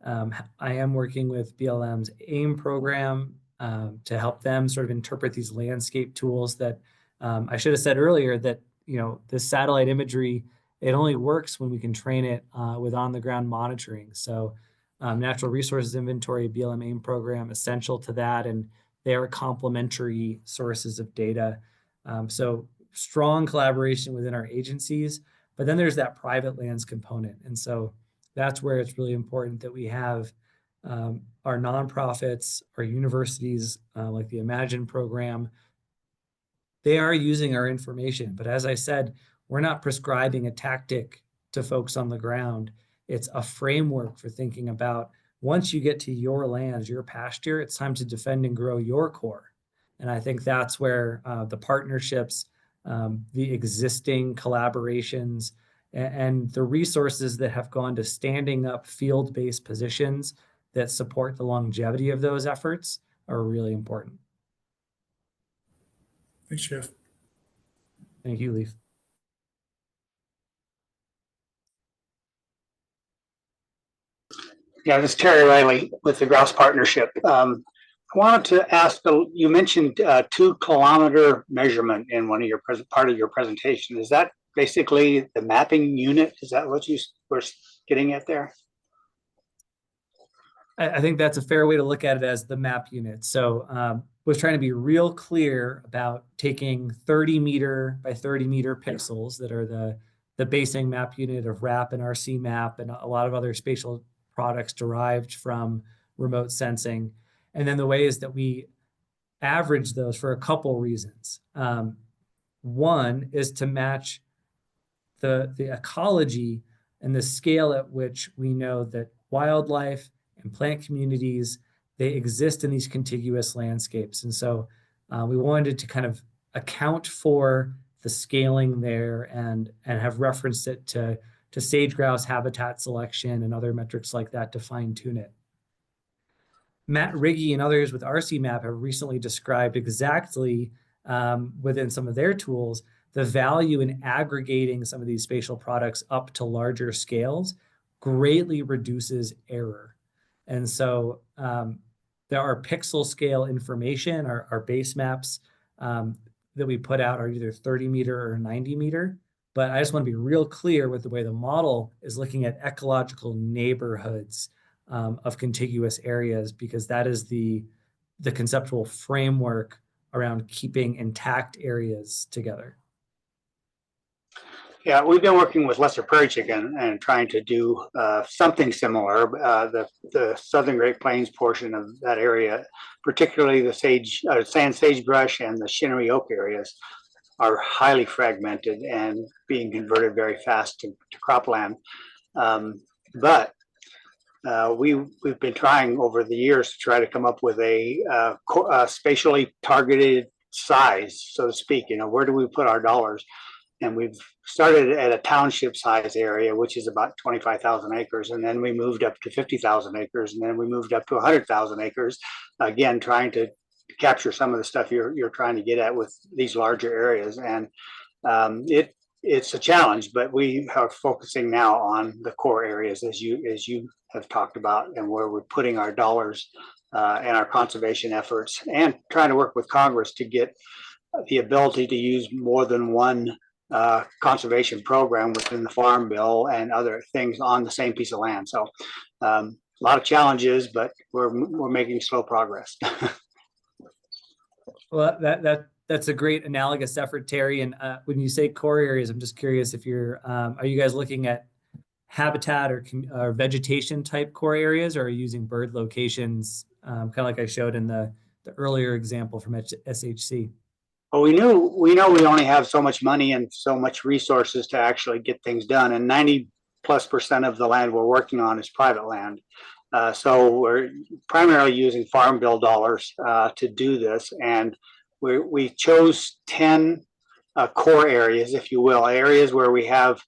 Speaker 2: I am working with BLM's AIM program to help them sort of interpret these landscape tools that I should have said earlier that, this satellite imagery, it only works when we can train it with on-the-ground monitoring. So Natural Resources Inventory, BLM AIM program, essential to that, and they are complementary sources of data. So strong collaboration within our agencies, but then there's that private lands component. And so that's where it's really important that we have our nonprofits, our universities, like the Imagine program. They are using our information, but as I said, we're not prescribing a tactic to folks on the ground. It's a framework for thinking about once you get to your lands, your pasture, it's time to defend and grow your core. And I think that's where the partnerships, the existing collaborations, and the resources that have gone to standing up field-based positions that support the longevity of those efforts are really important.
Speaker 12: Thanks, Jeff.
Speaker 2: Thank you, Leaf.
Speaker 13: Yeah, this is Terry Riley with the Grouse Partnership. I wanted to ask, you mentioned 2-kilometer measurement in one of your part of your presentation. Is that basically the mapping unit? Is that what you were getting at there?
Speaker 2: I think that's a fair way to look at it, as the map unit. So was trying to be real clear about taking 30 meter by 30 meter pixels that are the basing map unit of RAP and RC map and a lot of other spatial products derived from remote sensing. And then the ways that we average those for a couple reasons. One is to match the ecology and the scale at which we know that wildlife and plant communities, they exist in these contiguous landscapes. And so we wanted to kind of account for the scaling there and have referenced it to sage grouse habitat selection and other metrics like that to fine tune it. Matt Riggy and others with RCMap have recently described exactly within some of their tools the value in aggregating some of these spatial products up to larger scales greatly reduces error. And so there are pixel scale information, our base maps that we put out are either 30 meter or 90 meter. But I just want to be real clear with the way the model is looking at ecological neighborhoods of contiguous areas, because that is the conceptual framework around keeping intact areas together.
Speaker 13: Yeah, we've been working with lesser prairie chicken and trying to do something similar. The southern Great Plains portion of that area, particularly the sand sagebrush and the Shinnery oak areas, are highly fragmented and being converted very fast to cropland. But we've been trying over the years to try to come up with a spatially targeted size, so to speak. Where do we put our dollars? And we've started at a township size area, which is about 25,000 acres. And then we moved up to 50,000 acres. And then we moved up to 100,000 acres, again, trying to capture some of the stuff you're trying to get at with these larger areas. And it's a challenge, but we are focusing now on the core areas, as you have talked about, and where we're putting our dollars and our conservation efforts, and trying to work with Congress to get the ability to use more than one conservation program within the Farm Bill and other things on the same piece of land. So a lot of challenges, but we're making slow progress.
Speaker 2: Well, that's a great analogous effort, Terry. And when you say core areas, I'm just curious if are you guys looking at habitat or vegetation type core areas, or are you using bird locations, kind of like I showed in the earlier example from SHC?
Speaker 13: Well, we know we only have so much money and so much resources to actually get things done, and 90+% of the land we're working on is private land. So we're primarily using farm bill dollars to do this, and we chose 10 core areas, if you will, areas where we have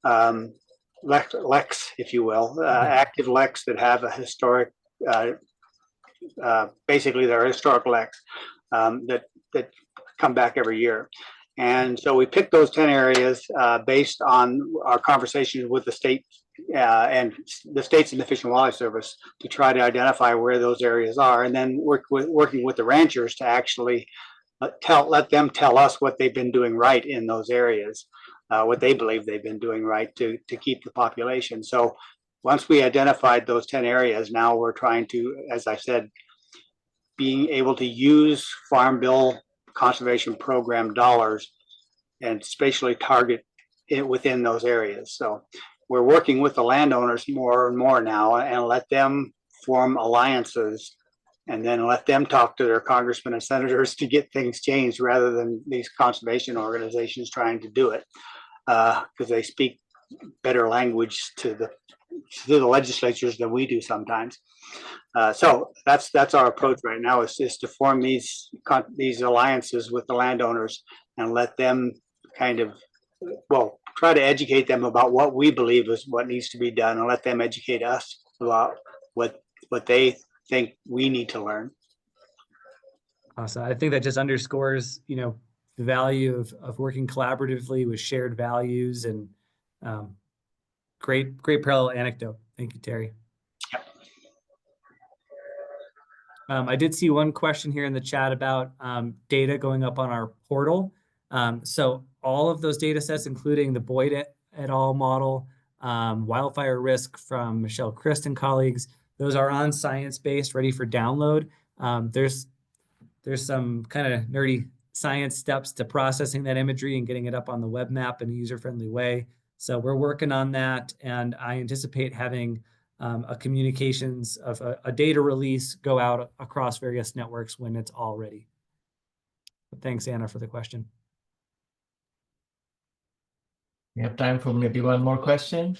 Speaker 13: LECs, if you will, active LECs that have a historic, basically they're historic LECs that come back every year. And so we picked those 10 areas based on our conversations with the state and the states and the Fish and Wildlife Service to try to identify where those areas are, and then working with the ranchers to actually let them tell us what they've been doing right in those areas, what they believe they've been doing right to keep the population. So once we identified those 10 areas, now we're trying to, as I said, being able to use Farm Bill Conservation Program dollars and spatially target it within those areas. So we're working with the landowners more and more now, and let them form alliances, and then let them talk to their congressmen and senators to get things changed, rather than these conservation organizations trying to do it, because they speak better language to the legislatures than we do sometimes. So that's our approach right now, is to form these alliances with the landowners and let them kind of, well, try to educate them about what we believe is what needs to be done, and let them educate us about what they think we need to learn.
Speaker 2: Awesome. I think that just underscores, the value of working collaboratively with shared values, and great parallel anecdote. Thank you, Terry. I did see one question here in the chat about data going up on our portal. So all of those data sets, including the Boyd et al. Model, wildfire risk from Michelle Christ and colleagues, those are on Sciencebase, ready for download. There's some kind of nerdy science steps to processing that imagery and getting it up on the web map in a user-friendly way. So we're working on that, and I anticipate having a communications of a data release go out across various networks when it's all ready. But thanks, Anna, for the question.
Speaker 1: We have time for maybe one more question.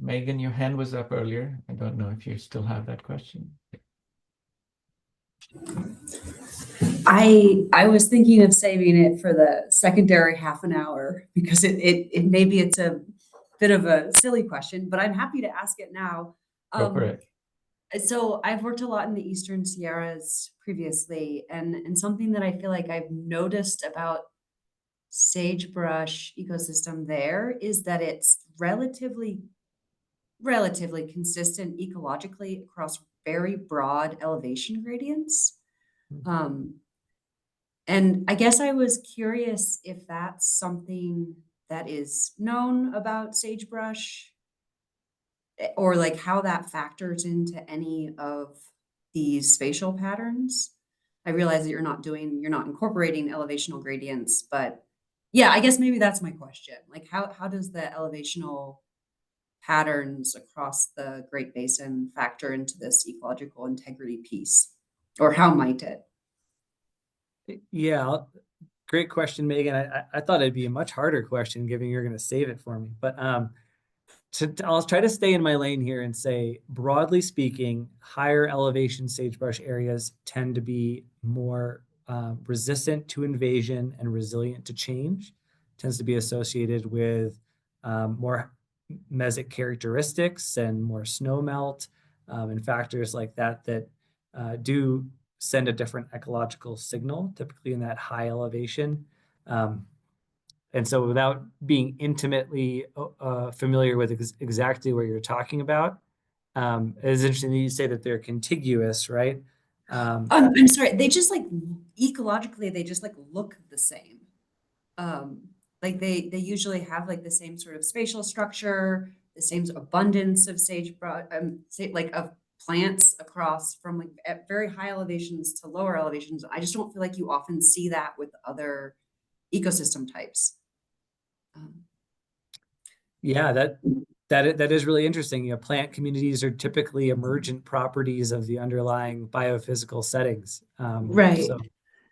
Speaker 1: Megan, your hand was up earlier. I don't know if you still have that question.
Speaker 14: I was thinking of saving it for the secondary half an hour, because it maybe it's a bit of a silly question, but I'm happy to ask it now.
Speaker 1: Go for it.
Speaker 14: So I've worked a lot in the Eastern Sierras previously, and something that I feel like I've noticed about sagebrush ecosystem there is that it's relatively consistent ecologically across very broad elevation gradients. And I guess I was curious if that's something that is known about sagebrush, or like how that factors into any of these spatial patterns. I realize that you're not incorporating elevational gradients, but yeah, I guess maybe that's my question. Like how does the elevational patterns across the Great Basin factor into this ecological integrity piece, or how might it?
Speaker 2: Yeah, great question, Megan. I thought it'd be a much harder question, given you're going to save it for me. But I'll try to stay in my lane here and say, broadly speaking, higher elevation sagebrush areas tend to be more resistant to invasion and resilient to change. Tends to be associated with more mesic characteristics and more snow melt and factors like that do send a different ecological signal, typically in that high elevation. And so without being intimately familiar with exactly what you're talking about, it's interesting that you say that they're contiguous, right?
Speaker 14: I'm sorry, they just ecologically, they just look the same. Like they usually have the same sort of spatial structure, the same abundance of sagebrush, of plants across from at very high elevations to lower elevations. I just don't feel like you often see that with other ecosystem types.
Speaker 2: Yeah, that is really interesting. Plant communities are typically emergent properties of the underlying biophysical settings.
Speaker 14: Right.
Speaker 2: So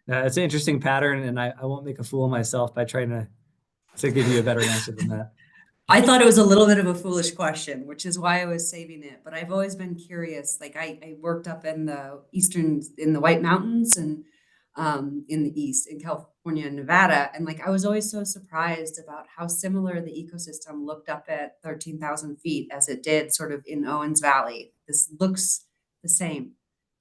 Speaker 2: it's an interesting pattern, and I won't make a fool of myself by trying to give you a better answer than that.
Speaker 14: I thought it was a little bit of a foolish question, which is why I was saving it. But I've always been curious. Like I worked up in the in the White Mountains and in the East, in California and Nevada. And like I was always so surprised about how similar the ecosystem looked up at 13,000 feet as it did sort of in Owens Valley. This looks the same.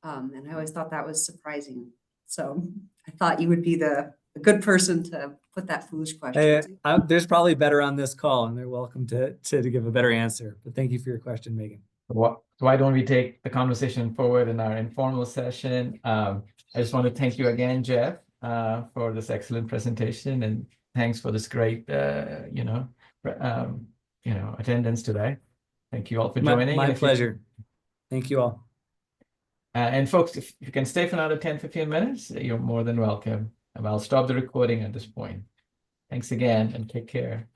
Speaker 14: And I always thought that was surprising. So I thought you would be a good person to put that foolish question to.
Speaker 2: There's probably better on this call, and they're welcome to give a better answer. But thank you for your question, Megan.
Speaker 1: Why don't we take the conversation forward in our informal session? I just want to thank you again, Jeff, for this excellent presentation, and thanks for this great, attendance today. Thank you all for joining.
Speaker 2: My pleasure. Thank you all.
Speaker 1: And folks, if you can stay for another 10-15 minutes, you're more than welcome. I'll stop the recording at this point. Thanks again and take care.